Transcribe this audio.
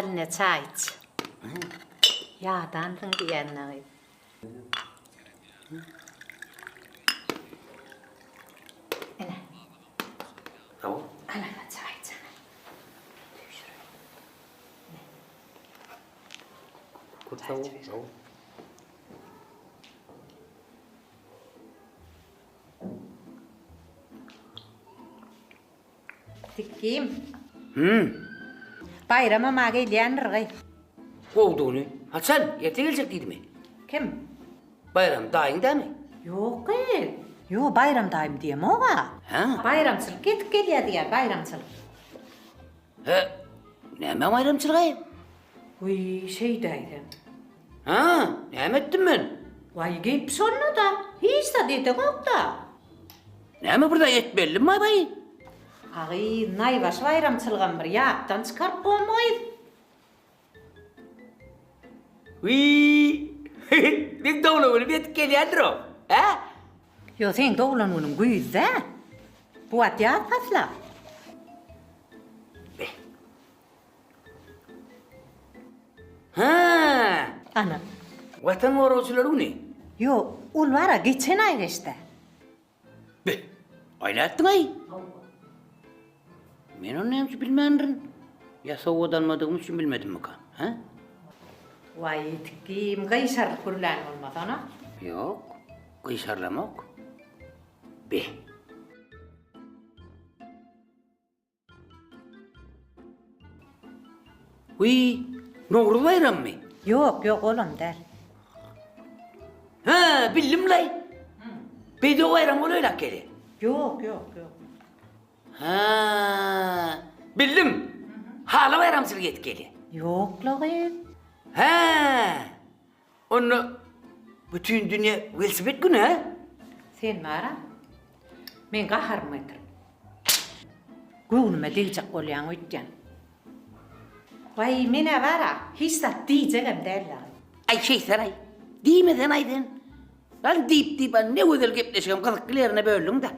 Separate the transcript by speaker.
Speaker 1: haline çay iç. Yağdanlığın diyenler. Ene.
Speaker 2: Tamam.
Speaker 1: Al çay iç.
Speaker 2: Tamam. Tamam.
Speaker 1: Dikkim. Bayrama mağa gelyenir gay.
Speaker 2: Kovduğunu. Ha sen erte gelecek değil mi?
Speaker 1: Kim?
Speaker 2: Bayram dayın değil mi?
Speaker 1: Yok gel. Yo bayramdayım diyem oğa.
Speaker 2: Ha?
Speaker 1: Bayramçılık gitip geliyor diye bayramçılık.
Speaker 2: He. Neme bayramçılığı?
Speaker 1: Uy şeydeydim.
Speaker 2: Ha? Ne ettim ben?
Speaker 1: Vay gelip sonra da. Hiç de dedin yok da.
Speaker 2: Neme burada et belli mi bayı?
Speaker 1: Ay nayvaş bayramçılığın bir yaptan çıkarıp koymayız.
Speaker 2: Uy. Dik doğru bunu bir et geliyordur o. Ha?
Speaker 1: Yo sen doğulan onun güyüzde. Bu at ya fazla.
Speaker 2: Ha.
Speaker 1: Ana.
Speaker 2: Vatan varosuları ne?
Speaker 1: Yo ul var ya geçen ay işte.
Speaker 2: Be. Ayla ettin ay. Ben onu neymiş bilmeyenlerin. Ya soğudanmadığımız için bilmedim mi kan? Ha?
Speaker 1: Vay tikkim kayışarlık kurulan olmaz ana.
Speaker 2: Yok. Kıyşarlamak. Be. Uy. Noğrul bayram mı?
Speaker 1: Yok yok oğlum der.
Speaker 2: Ha bildim lay. Bedi o bayram oluyor lak geli.
Speaker 1: Yok yok yok.
Speaker 2: Ha bildim. Hala bayramçılık etkili.
Speaker 1: Yok la gayet.
Speaker 2: Ha. Onu bütün dünya velsibet günü ha?
Speaker 1: Sen mara. Men qaharım etir. Gönlüme diyecek olayan ötken. Vay mene vara. Hiç de diyeceğim derler.
Speaker 2: Ay şey saray. Değmeden aydın. Lan deyip ne güzel gepleşelim kılıklarına böldüm da.